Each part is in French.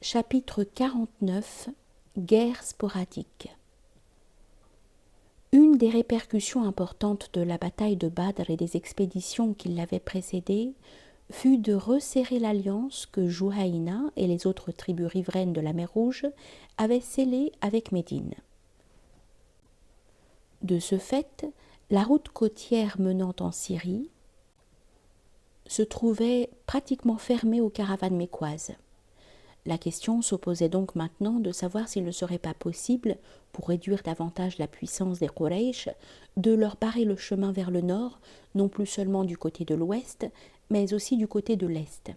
Chapitre 49 Guerre sporadique. Une des répercussions importantes de la bataille de Badr et des expéditions qui l'avaient précédée fut de resserrer l'alliance que Juhayna et les autres tribus riveraines de la mer Rouge avaient scellée avec Médine. De ce fait, la route côtière menant en Syrie se trouvait pratiquement fermée aux caravanes mécoises. La question s'opposait donc maintenant de savoir s'il ne serait pas possible, pour réduire davantage la puissance des Quraysh, de leur barrer le chemin vers le nord, non plus seulement du côté de l'ouest, mais aussi du côté de l'est.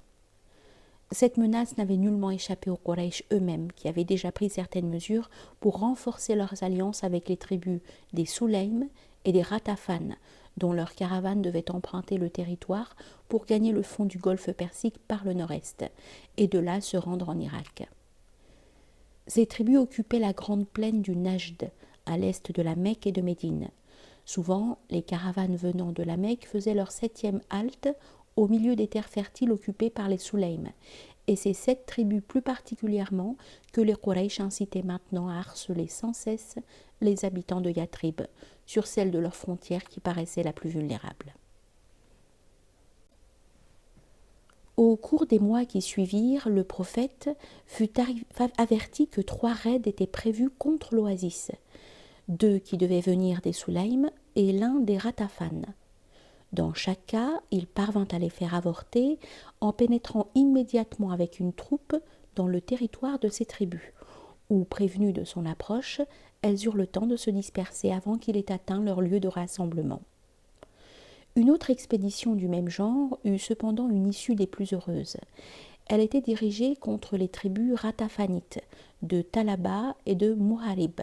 Cette menace n'avait nullement échappé aux Quraysh eux-mêmes, qui avaient déjà pris certaines mesures pour renforcer leurs alliances avec les tribus des Sulaym et des Ratafan, dont leurs caravanes devaient emprunter le territoire pour gagner le fond du golfe Persique par le nord-est, et de là se rendre en Irak. Ces tribus occupaient la grande plaine du Najd, à l'est de la Mecque et de Médine. Souvent, les caravanes venant de la Mecque faisaient leur 7e halte au milieu des terres fertiles occupées par les Sulaym, et c'est cette tribu plus particulièrement que les Quraysh incitaient maintenant à harceler sans cesse les habitants de Yathrib, sur celle de leur frontière qui paraissait la plus vulnérable. Au cours des mois qui suivirent, le prophète fut averti que 3 raids étaient prévus contre l'oasis, 2 qui devaient venir des Sulaym et l'un des Ratafan. Dans chaque cas, il parvint à les faire avorter en pénétrant immédiatement avec une troupe dans le territoire de ces tribus, où, prévenues de son approche, elles eurent le temps de se disperser avant qu'il ait atteint leur lieu de rassemblement. Une autre expédition du même genre eut cependant une issue des plus heureuses. Elle était dirigée contre les tribus ratafanites de Talaba et de Muharib,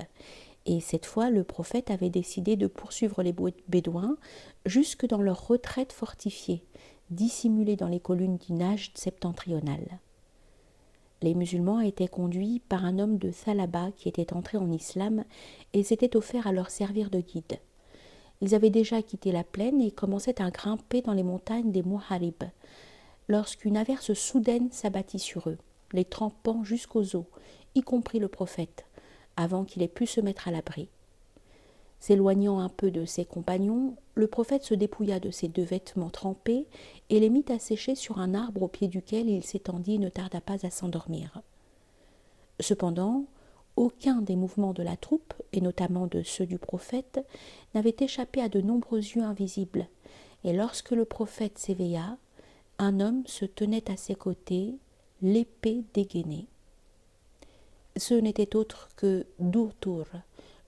et cette fois le prophète avait décidé de poursuivre les Bédouins jusque dans leur retraite fortifiée, dissimulée dans les collines du Najd septentrional. Les musulmans étaient conduits par un homme de Thalaba qui était entré en islam et s'était offert à leur servir de guide. Ils avaient déjà quitté la plaine et commençaient à grimper dans les montagnes des Muharib, lorsqu'une averse soudaine s'abattit sur eux, les trempant jusqu'aux os, y compris le prophète, avant qu'il ait pu se mettre à l'abri. S'éloignant un peu de ses compagnons, le prophète se dépouilla de ses 2 vêtements trempés et les mit à sécher sur un arbre au pied duquel il s'étendit et ne tarda pas à s'endormir. Cependant, aucun des mouvements de la troupe, et notamment de ceux du prophète, n'avait échappé à de nombreux yeux invisibles, et lorsque le prophète s'éveilla, un homme se tenait à ses côtés, l'épée dégainée. Ce n'était autre que Doutour,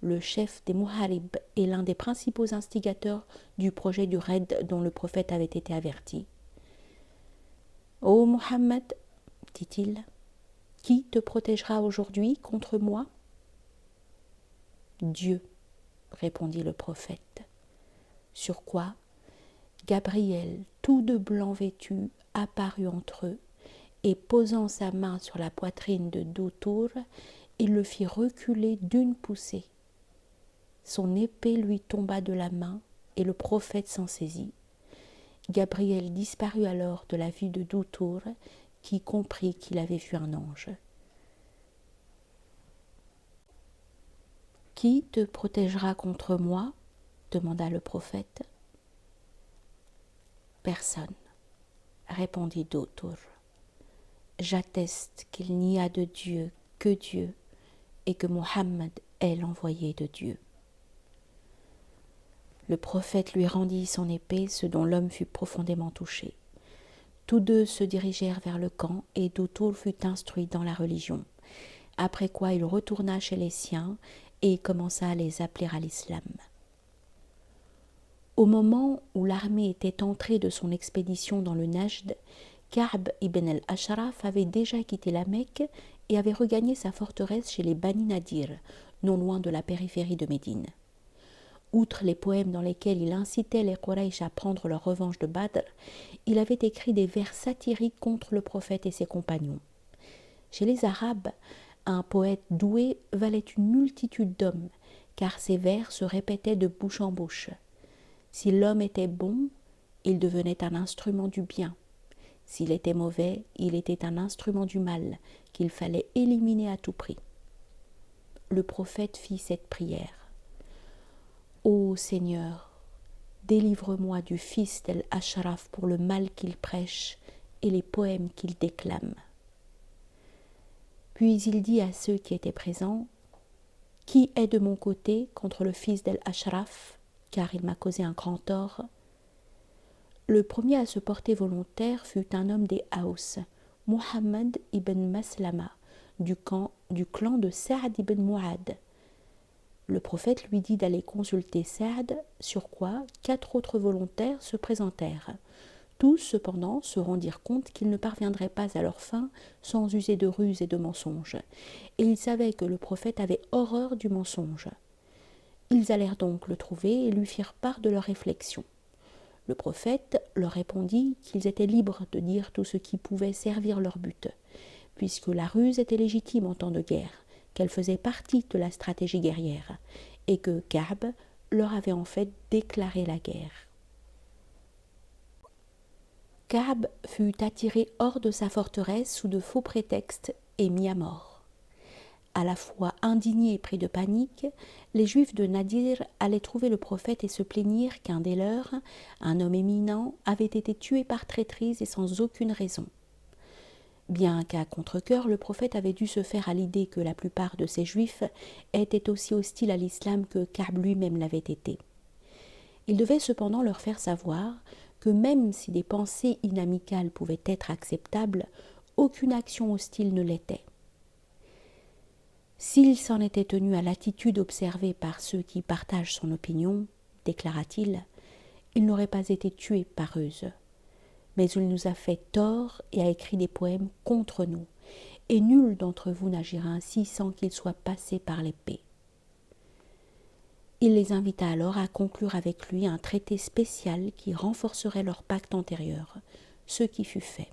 le chef des Muharib et l'un des principaux instigateurs du projet du raid dont le prophète avait été averti. « Ô Muhammad, dit-il, qui te protégera aujourd'hui contre moi ? » Dieu, répondit le prophète. Sur quoi Gabriel, tout de blanc vêtu, apparut entre eux, et posant sa main sur la poitrine de Doutour, il le fit reculer d'une poussée. Son épée lui tomba de la main, et le prophète s'en saisit. Gabriel disparut alors de la vue de Doutour, qui comprit qu'il avait vu un ange. « Qui te protégera contre moi ?» demanda le prophète. « Personne, » répondit Doutour. « J'atteste qu'il n'y a de Dieu que Dieu et que Mohammed est l'envoyé de Dieu. » Le prophète lui rendit son épée, ce dont l'homme fut profondément touché. Tous 2 se dirigèrent vers le camp et Doutour fut instruit dans la religion, après quoi il retourna chez les siens et commença à les appeler à l'islam. Au moment où l'armée était entrée de son expédition dans le Najd, Ka'b ibn al-Ashraf avait déjà quitté la Mecque et avait regagné sa forteresse chez les Bani Nadir, non loin de la périphérie de Médine. Outre les poèmes dans lesquels il incitait les Quraysh à prendre leur revanche de Badr, il avait écrit des vers satiriques contre le prophète et ses compagnons. Chez les Arabes, un poète doué valait une multitude d'hommes, car ses vers se répétaient de bouche en bouche. Si l'homme était bon, il devenait un instrument du bien. S'il était mauvais, il était un instrument du mal qu'il fallait éliminer à tout prix. Le prophète fit cette prière. Ô Seigneur, délivre-moi du fils d'El-Ashraf pour le mal qu'il prêche et les poèmes qu'il déclame. Puis il dit à ceux qui étaient présents, « Qui est de mon côté contre le fils d'El-Ashraf, car il m'a causé un grand tort ?» Le premier à se porter volontaire fut un homme des Haus, Muhammad ibn Maslama, du clan de Sa'd ibn Mu'ad. Le prophète lui dit d'aller consulter Sa'd, sur quoi 4 autres volontaires se présentèrent. Tous, cependant, se rendirent compte qu'ils ne parviendraient pas à leur fin sans user de ruse et de mensonges, et ils savaient que le prophète avait horreur du mensonge. Ils allèrent donc le trouver et lui firent part de leurs réflexions. Le prophète leur répondit qu'ils étaient libres de dire tout ce qui pouvait servir leur but, puisque la ruse était légitime en temps de guerre, qu'elle faisait partie de la stratégie guerrière, et que Ka'b leur avait en fait déclaré la guerre. Ka'b fut attiré hors de sa forteresse sous de faux prétextes et mis à mort. À la fois indignés et pris de panique, les Juifs de Nadir allaient trouver le prophète et se plaignirent qu'un des leurs, un homme éminent, avait été tué par traîtrise et sans aucune raison. Bien qu'à contre-cœur, le prophète avait dû se faire à l'idée que la plupart de ces Juifs étaient aussi hostiles à l'islam que Ka'b lui-même l'avait été. Il devait cependant leur faire savoir que même si des pensées inamicales pouvaient être acceptables, aucune action hostile ne l'était. S'il s'en était tenu à l'attitude observée par ceux qui partagent son opinion, déclara-t-il, il n'aurait pas été tué par eux. Mais il nous a fait tort et a écrit des poèmes contre nous, et nul d'entre vous n'agira ainsi sans qu'il soit passé par l'épée. Il les invita alors à conclure avec lui un traité spécial qui renforcerait leur pacte antérieur, ce qui fut fait.